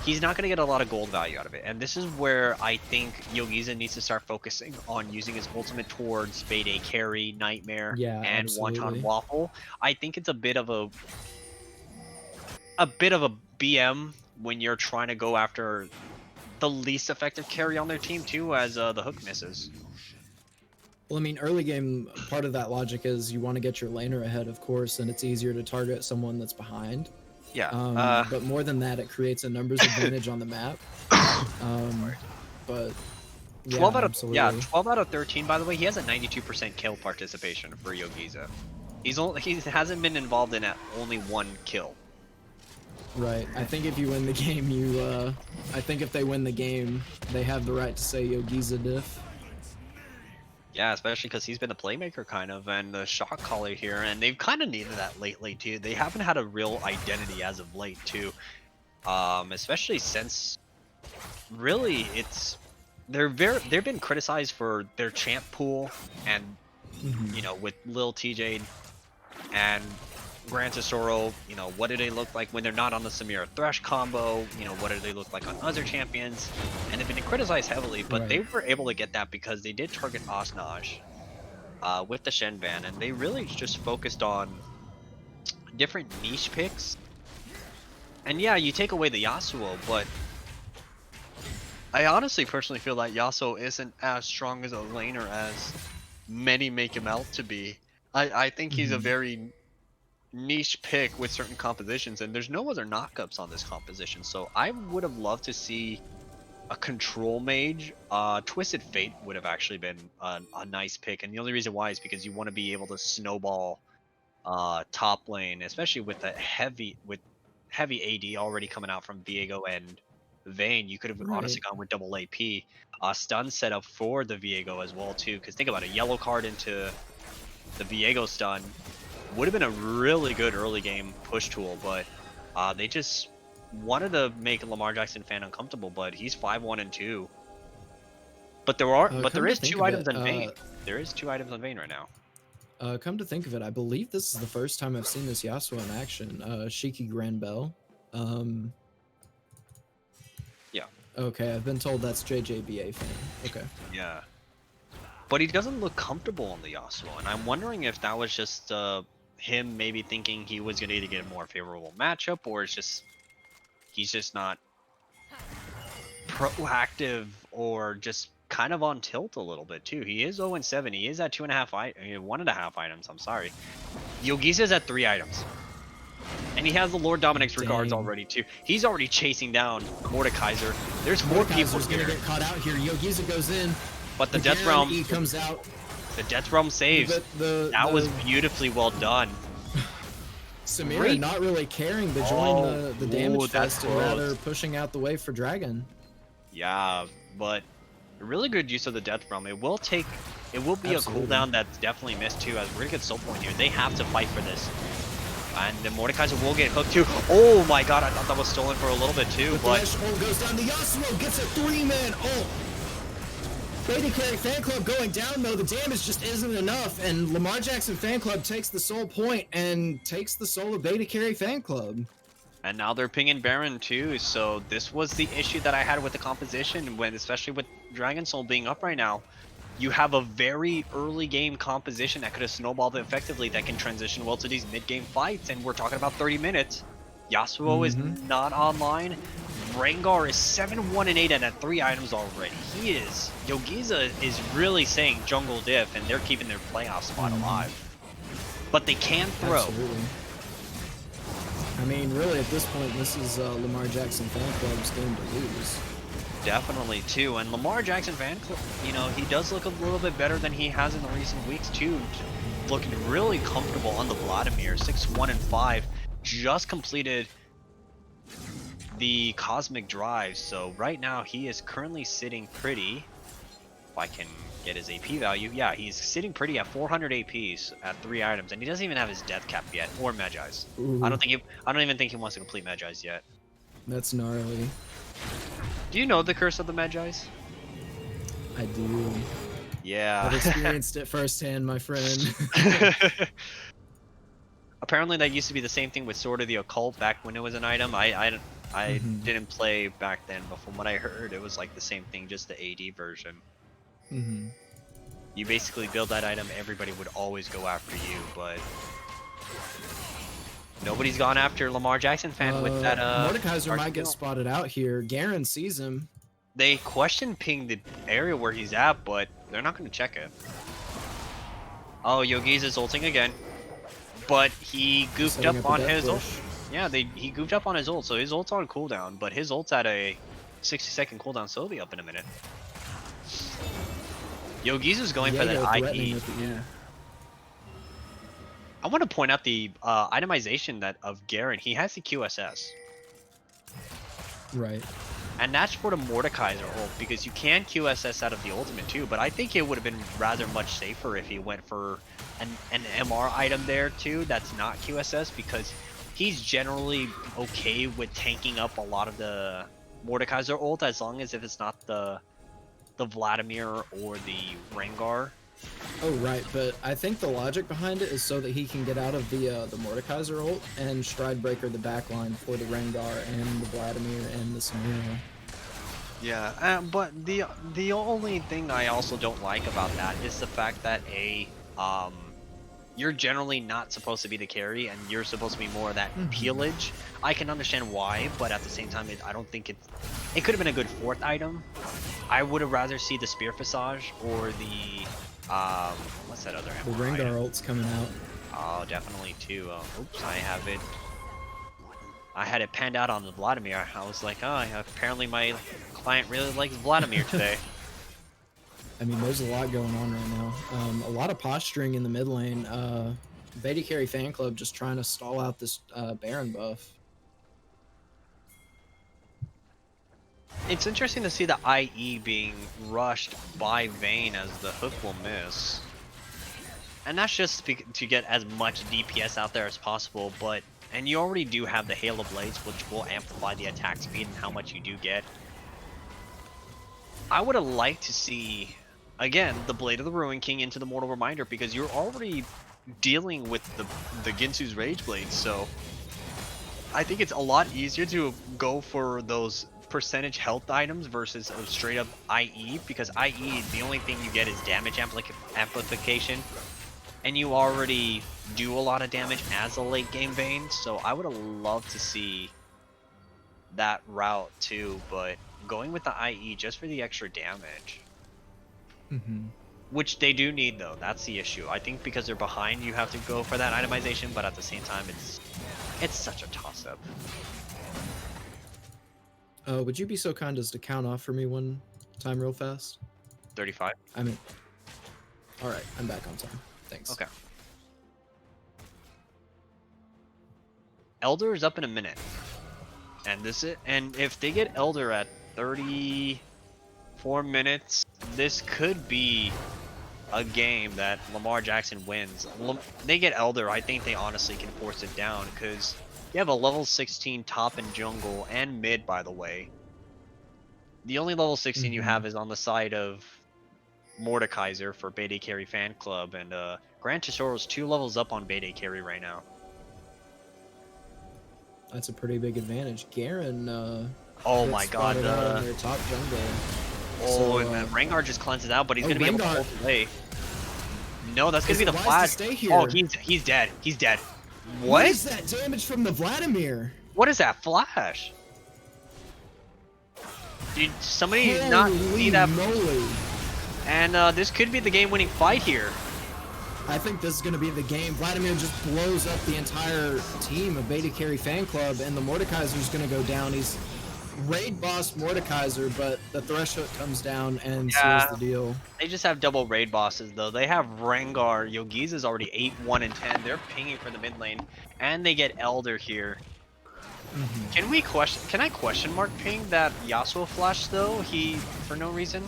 he's not going to get a lot of gold value out of it. And this is where I think Yogiza needs to start focusing on using his ultimate towards BaeDCarry, Nightmare, and Wonton Waffle. I think it's a bit of a BM when you're trying to go after the least effective carry on their team too, as the hook misses. Well, I mean, early game, part of that logic is you want to get your laner ahead, of course, and it's easier to target someone that's behind. Yeah. But more than that, it creates a numbers advantage on the map. But Yeah, 12 absolutely. 12 out of 13. By the way, he has a 92% kill participation for Yogiza. He hasn't been involved in only one kill. Right. I think if you win the game, I think if they win the game, they have the right to say Yogiza diff. Yeah, especially because he's been a playmaker kind of and the shot caller here, and they've kind of needed that lately too. They haven't had a real identity as of late too, especially since really they've been criticized for their champ pool and Mhm. with Lil TJ and Gran Tesoro, what do they look like when they're not on the Samira Thresh combo? What do they look like on other champions? And they've been criticized heavily, but they Right. were able to get that because they did target Osnaj with the Shen ban, and they really just focused on different niche picks. And yeah, you take away the Yasuo, but I honestly personally feel that Yasuo isn't as strong as a laner as many make him out to be. I think he's a Mhm. very niche pick with certain compositions, and there's no other knockups on this composition. So I would have loved to see a control mage. Twisted Fate would have actually been a nice pick, and the only reason why is because you want to be able to snowball top lane, especially with heavy AD already coming out from Viego and Vayne. You could have honestly Right. gone with double AP. Stun setup for the Viego as well too, because think about it, yellow card into the Viego stun would have been a really good early game push tool, but they just wanted to make Lamar Jackson fan uncomfortable. But he's 5-1 and 2. But there Come to is think two of items it, on Vayne. There is 2 items on Vayne right now. come to think of it, I believe this is the first time I've seen this Yasuo in action. Shiki Grand Bell. Um, Yeah, okay, I've been told that's JJBA fan. Okay. yeah. But he doesn't look comfortable on the Yasuo, and I'm wondering if that was just him maybe thinking he was going to get a more favorable matchup, or it's just he's just not proactive or just kind of on tilt a little bit too. He is 0-7. He is at 1.5 items. I'm sorry. Yogisa's at 3 items. And he has the Lord Dominic's regards Dang. already too. He's already chasing down Mordekaiser. There's 4 people Mordekaiser's gonna here. get caught out here. Yogiza goes in. But the Death Garen Realm, E comes out. the Death Realm saves. That was beautifully well done. Samira Great. not really caring to join the damage that's fest and rather pushing out the way for Dragon. Yeah, but a really good use of the Death Realm. It will be Absolutely. a cooldown that's definitely missed too, as we're gonna get soul point here. They have to fight for this. And then Mordekaiser will get hooked too. Oh my god, I thought that was stolen for a little bit too, The but threshold goes down. The Yasuo gets a 3-man ult. BaeDCarry fan club going down though. The damage just isn't enough, and Lamar Jackson fan club takes the soul point and takes the soul of BaeDCarry fan club. and now they're pinging Baron too, so this was the issue that I had with the composition, especially with Dragon Soul being up right now. You have a very early game composition that could have snowballed effectively that can transition well to these mid-game fights, and we're talking about 30 minutes. Yasuo is not online. Rengar is 7-1 and 8 and at 3 items already. Yogiza is really saying jungle diff, and they're keeping their playoff spot alive. But they can throw. Absolutely. I mean, really, at this point, this is Lamar Jackson fan club's game to lose. Definitely too, and Lamar Jackson fan club, he does look a little bit better than he has in the recent weeks too. Looking really comfortable on the Vladimir, 6-1 and 5, just completed the Cosmic Drive. So right now he is currently sitting pretty. If I can get his AP value, yeah, he's sitting pretty at 400 APs at 3 items, and he doesn't even have his death cap yet or Magi's. I don't even think he wants to complete Magi's yet. That's gnarly. Do you know the curse of the Magi's? I do. Yeah. I've experienced it firsthand, my friend. Apparently that used to be the same thing with Sword of the Occult back when it was an item. I didn't play back then, but from what I heard, it was like the same thing, just the AD version. You basically build that item, everybody would always go after you, but nobody's gone after Lamar Jackson fan with that. Mordekaiser might get spotted out here. Garen sees him. They question ping the area where he's at, but they're not going to check it. Oh, Yogiza's ulting again. But he goofed up on his ult. Yeah, he goofed up on his ult, so his ult's on cooldown, but his ult's at a 60-second cooldown, so he'll be up in a minute. Yogizu's going for that Diego threatening IE. with the E. I want to point out the itemization that of Garen. He has the QSS. Right. And that's for the Mordekaiser ult, because you can QSS out of the ultimate too, but I think it would have been rather much safer if he went for an MR item there too that's not QSS, because he's generally okay with tanking up a lot of the Mordekaiser ult as long as if it's not the Vladimir or the Rengar. Oh, right, but I think the logic behind it is so that he can get out of the Mordekaiser ult and Stride Breaker the backline for the Rengar and the Vladimir and the Samira. Yeah, but the only thing I also don't like about that is the fact that you're generally not supposed to be the carry, and you're supposed to be more of that peelage. I can understand why, but at the same time, I don't think it could have been a good fourth item. I would have rather see the Spear Visage or the what's that other The MR Rengar item? ult's coming out. Oh, definitely too. Oops, I have it. I had it panned out on the Vladimir. I was like, oh, apparently my client really likes Vladimir today. I mean, there's a lot going on right now. A lot of posturing in the mid lane. BaeDCarry fan club just trying to stall out this Baron buff. It's interesting to see the IE being rushed by Vayne as the hook will miss. And that's just to get as much DPS out there as possible, and you already do have the Hail of Blades, which will amplify the attack speed and how much you do get. I would have liked to see, again, the Blade of the Ruin King into the Mortal Reminder, because you're already dealing with the Ginsu's Rage Blades, so I think it's a lot easier to go for those percentage health items versus a straight up IE, because IE, the only thing you get is damage amplification, and you already do a lot of damage as a late game Vayne, so I would have loved to see that route too, but going with the IE just for the extra damage. Which they do need though, that's the issue. I think because they're behind, you have to go for that itemization, but at the same time, it's such a toss-up. Would you be so kind as to count off for me one time real fast? 35? I mean, all right, I'm back on time. Thanks. Okay. Elder is up in a minute. And if they get Elder at 34 minutes, this could be a game that Lamar Jackson wins. They get Elder, I think they honestly can force it down, because you have a level 16 top and jungle and mid, by the way. The only level 16 you have is on the side of Mordekaiser for BaeDCarry fan club, and Grand Tesoro's 2 levels up on BaeDCarry right now. That's a pretty big advantage. Garen, oh my god, on their top jungle. Oh, So, and that Rengar just cleanses out, but he's gonna be able to Rengar. hold away. No, that's gonna be the Wise to flash. stay here. Oh, he's dead. He's dead. What What? is that damage from the Vladimir? What is that flash? Did somebody not see that? Moly. And this could be the game-winning fight here. I think this is going to be the game. Vladimir just blows up the entire team of BaeDCarry fan club, and the Mordekaiser's going to go down. He's raid boss Mordekaiser, but the threshold comes down and seals the deal. They just have double raid bosses, though. They have Rengar. Yogiz is already 8, 1, and 10. They're pinging for the mid lane, and they get Elder here. Can I question mark ping that Yasuo flash though? For no reason.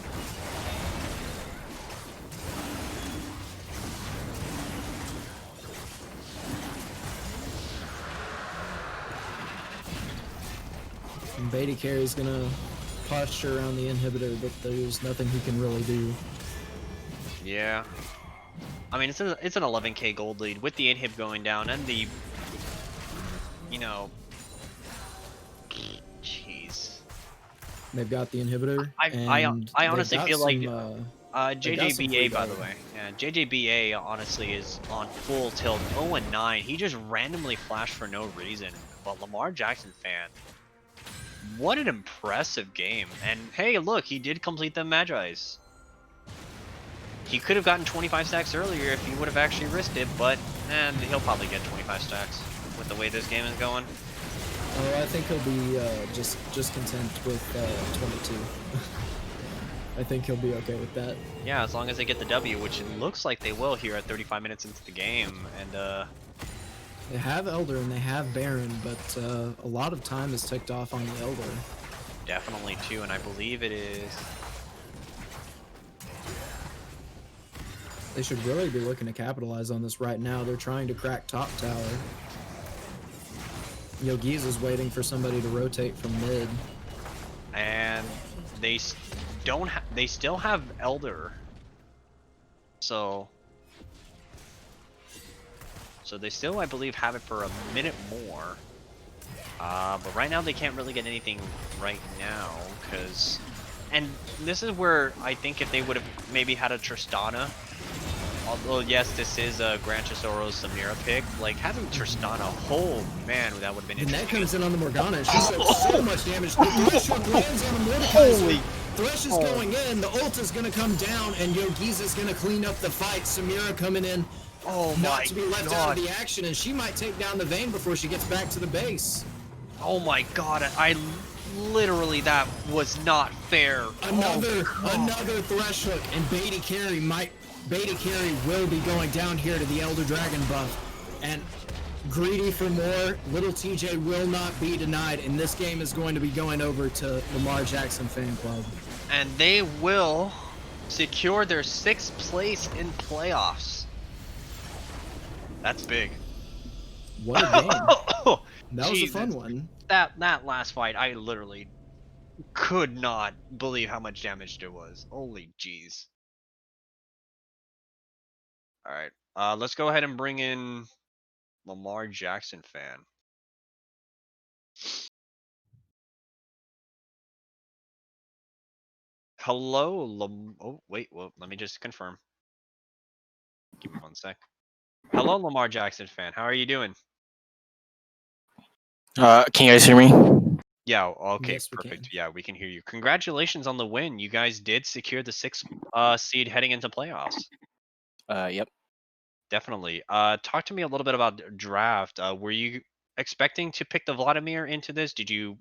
And BaeDCarry's gonna posture around the inhibitor, but there's nothing he can really do. Yeah. I mean, it's an 11k gold lead with the inhib going down and the, you know, jeez. They've got the inhibitor. I honestly feel like JJBA, by free the way, yeah, JJBA honestly is on full tilt, 0-9. He just randomly flashed for no reason. But Lamar Jackson fan, what an impressive game! And hey, look, he did complete the Magi's. He could have gotten 25 stacks earlier if he would have actually risked it, but he'll probably get 25 stacks with the way this game is going. Oh, I think he'll be just content with 22. I think he'll be okay with that. Yeah, as long as they get the W, which it looks like they will here at 35 minutes into the game. And They have Elder and they have Baron, but a lot of time is ticked off on the Elder. definitely too, and I believe it is. They should really be looking to capitalize on this right now. They're trying to crack top tower. Yogiz is waiting for somebody to rotate from mid. And they they still have Elder. So they still, I believe, have it for a minute more. But right now they can't really get anything right now, because... And this is where I think if they would have maybe had a Tristana, although yes, this is a Gran Tesoro Samira pick, like having Tristana, oh man, that would have been And interesting. that comes in on the Morgana, and she took so much damage. The Thresh hook lands on the Mordekaiser. Thresh is going in, the ult is going to come down, and Yogiz is going to clean up the fight. Samira coming in, not to be left out of the action, and she might take down the Vayne before she gets back to the base. Oh my god, I literally, that was not fair. Another Thresh hook, and BaeDCarry will be going down here to the Elder Dragon buff. And greedy for more, little TJ will not be denied, and this game is going to be going over to Lamar Jackson Fan Club. And they will secure their 6th place in playoffs. That's big. What a game. That was a fun one. That last fight, I literally could not believe how much damage there was. Holy jeez. Alright, let's go ahead and bring in Lamar Jackson Fan. Hello, oh, wait, well, let me just confirm. Give me 1 sec. Hello, Lamar Jackson Fan. How are you doing? Can you guys hear me? Yeah, okay, Yes, we perfect. can. Yeah, we can hear you. Congratulations on the win. You guys did secure the 6th seed heading into playoffs. Yep. Definitely. Talk to me a little bit about draft. Were you expecting to pick the Vladimir into this? Have you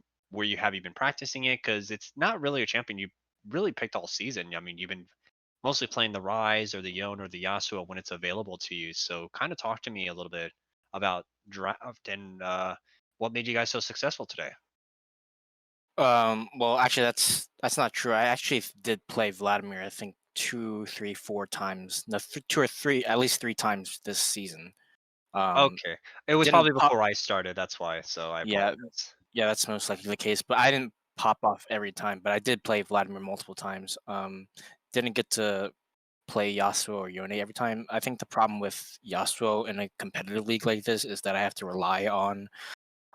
been practicing it? Because it's not really a champion you really picked all season. I mean, you've been mostly playing the Rise or the Yone or the Yasuo when it's available to you. So kind of talk to me a little bit about draft and what made you guys so successful today. Well, actually, that's not true. I actually did play Vladimir, I think 2, 3, 4 times. No, 2 or 3, at least 3 times this season. Okay. It was Didn't probably pop. before I started, that's why. So I Yeah, apologize. yeah, that's most likely the case. But I didn't pop off every time. But I did play Vladimir multiple times. Didn't get to play Yasuo or Yone every time. I think the problem with Yasuo in a competitive league like this is that I have to rely on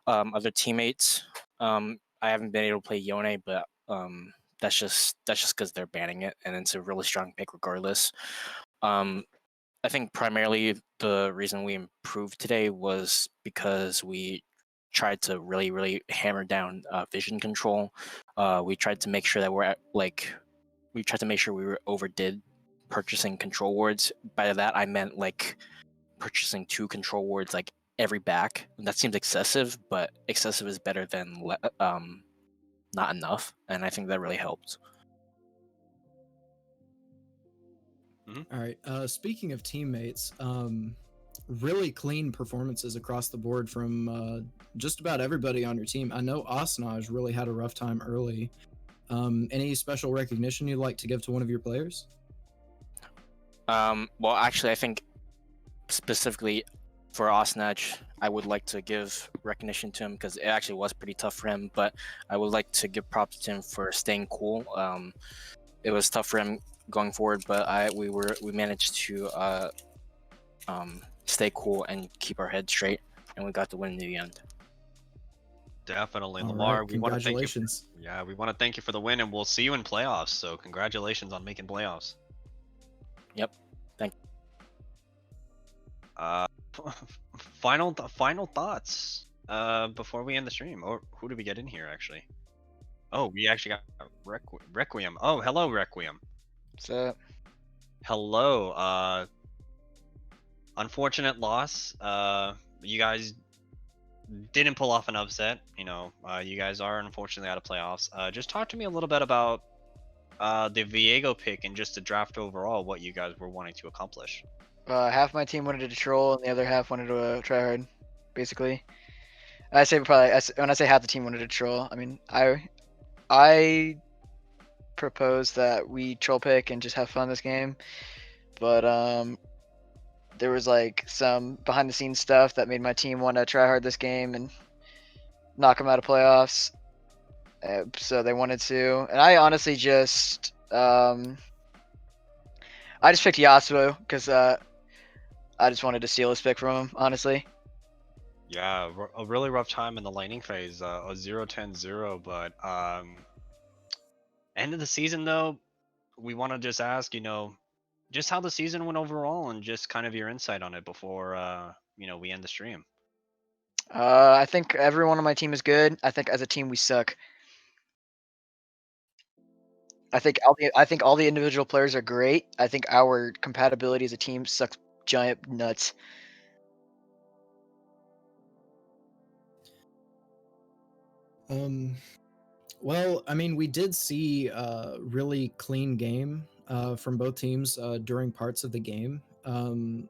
other teammates. I haven't been able to play Yone, but that's just because they're banning it, and it's a really strong pick regardless. I think primarily the reason we improved today was because we tried to really hammer down vision control. We tried to make sure that we tried to make sure we were overdid purchasing control wards. By that I meant like purchasing 2 control wards like every back. And that seems excessive, but excessive is better than not enough, and I think that really helped. All right. Speaking of teammates, really clean performances across the board from just about everybody on your team. I know Asnaj really had a rough time early. Any special recognition you'd like to give to one of your players? Well, actually, I think specifically for Osnaj, I would like to give recognition to him because it actually was pretty tough for him. But I would like to give props to him for staying cool. It was tough for him going forward, but we managed to stay cool and keep our head straight, and we got the win in the end. Definitely, All Lamar. right, We want to thank you. congratulations. Yeah, we want to thank you for the win, and we'll see you in playoffs. So congratulations on making playoffs. Yep. Thank you. Final thoughts before we end the stream. Or who did we get in here actually? Oh, we actually got Requiem. Oh, hello, Requiem. What's up? Hello. Unfortunate loss. You guys didn't pull off an upset. You know, you guys are unfortunately out of playoffs. Just talk to me a little bit about the Viego pick and just the draft overall, what you guys were wanting to accomplish. Half my team wanted to troll, and the other half wanted to try hard, basically. I say probably when I say half the team wanted to troll, I mean I propose that we troll pick and just have fun this game, but there was like some behind the scenes stuff that made my team want to try hard this game and knock them out of playoffs. So they wanted to, and I honestly just I just picked Yasuo because I just wanted to steal his pick from him, honestly. Yeah, a really rough time in the laning phase, a 0-10-0, but end of the season though, we want to just ask, just how the season went overall and just kind of your insight on it before we end the stream. I think everyone on my team is good. I think as a team we suck. I think all the individual players are great. I think our compatibility as a team sucks giant nuts. Well, I mean, we did see a really clean game from both teams during parts of the game. I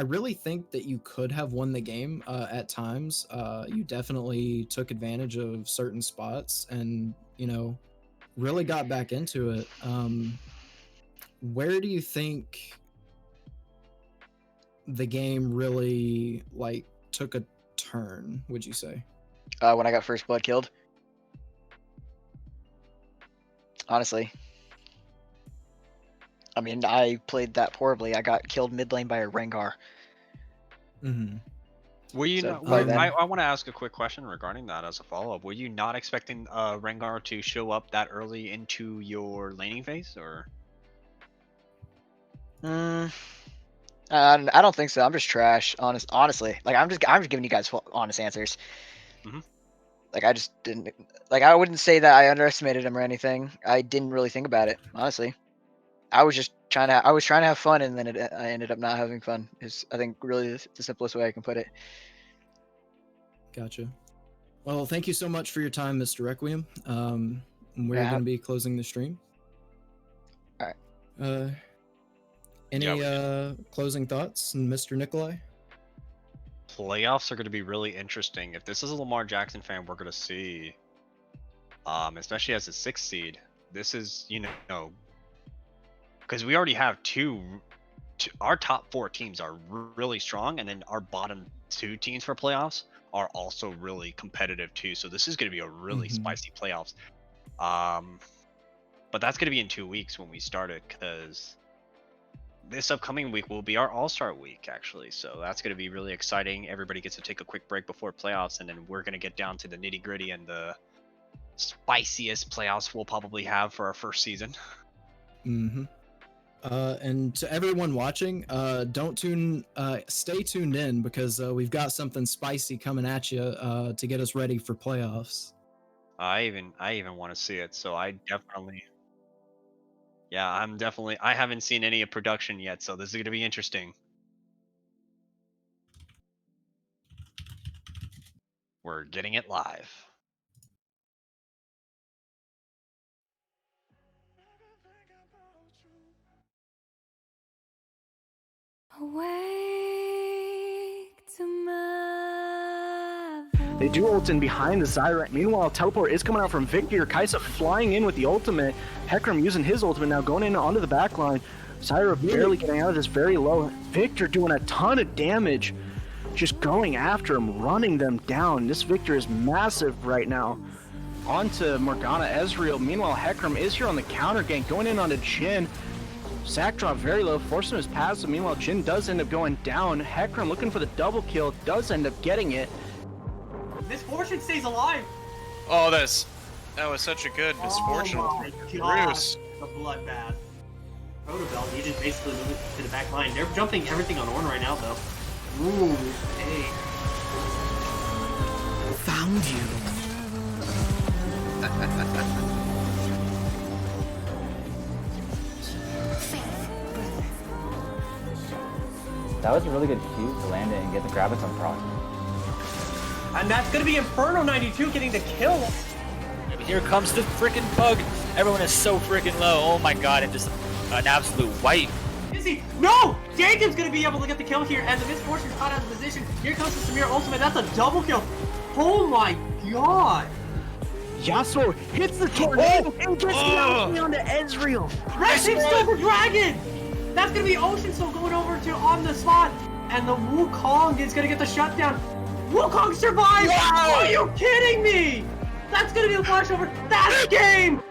really think that you could have won the game at times. You definitely took advantage of certain spots and, really got back into it. Where do you think the game really took a turn, would you say? When I got first blood killed. Honestly. I mean, I played that horribly. I got killed mid lane by a Rengar. Mm-hmm. Were you So, not? I want to ask a quick question regarding that as a follow-up. Were you not expecting Rengar to show up that early into your laning phase, or? I don't think so. I'm just trash. Honestly, like I'm just giving you guys honest answers. Mhm. Like I just didn't. Like I wouldn't say that I underestimated him or anything. I didn't really think about it. Honestly, I was just trying to. I was trying to have fun, and then I ended up not having fun. Is I think really the simplest way I can put it. Gotcha. Well, thank you so much for your time, Mr. Requiem. We're going to be closing the stream. All right. Any closing thoughts, Mr. Nikolai? Playoffs are going to be really interesting. If this is a Lamar Jackson fan, we're going to see, especially as a 6th seed, this is, because we already have our top 4 teams are really strong, and then our bottom 2 teams for playoffs are also really competitive too. So this is going to be a really spicy playoffs. But that's going to be in 2 weeks when we start it, because this upcoming week will be our All-Star week, actually. So that's going to be really exciting. Everybody gets to take a quick break before playoffs, and then we're going to get down to the nitty-gritty and the spiciest playoffs we'll probably have for our first season. Mm-hmm. And to everyone watching, stay tuned in, because we've got something spicy coming at you to get us ready for playoffs. I even want to see it, so I haven't seen any of production yet, so this is going to be interesting. We're getting it live. They do ult in behind the Zyra. Meanwhile, teleport is coming out from Victor. Kaisa flying in with the ultimate. Hecarim using his ultimate now, going in onto the back line. Zyra barely getting out of this, very low. Victor doing a ton of damage, just going after him, running them down. This Victor is massive right now. Onto Morgana Ezreal. Meanwhile, Hecarim is here on the counter gank, going in onto Jhin. Sack drop very low, forcing his passive. Meanwhile, Jhin does end up going down. Hecarim looking for the double kill, does end up getting it. Misfortune stays alive. Oh, that was such a good misfortune. Oh my God. Bruce. The bloodbath. Protobell needed basically move it to the back line. They're jumping everything on Ornn right now, though. Ooh, hey. Found you. That was a really good cue to land it and get the graviton proc. And that's gonna be Inferno 92 getting the kill. Here comes the frickin' bug, Everyone is so freaking low. Oh my god, and just an absolute wipe. Is he? No! Jacob's gonna be able to get the kill here, and the Misfortune's caught out of position. Here comes the Samir ultimate. That's a double kill. Oh my god! Yasuo hits the tornado and gets the ultimate onto Ezreal. Red Team Silver Dragon! That's gonna be Ocean Soul going over to on the spot, and the Wukong is gonna get the shutdown. Wukong survives! Are you kidding me? That's gonna be the flashover. That's game!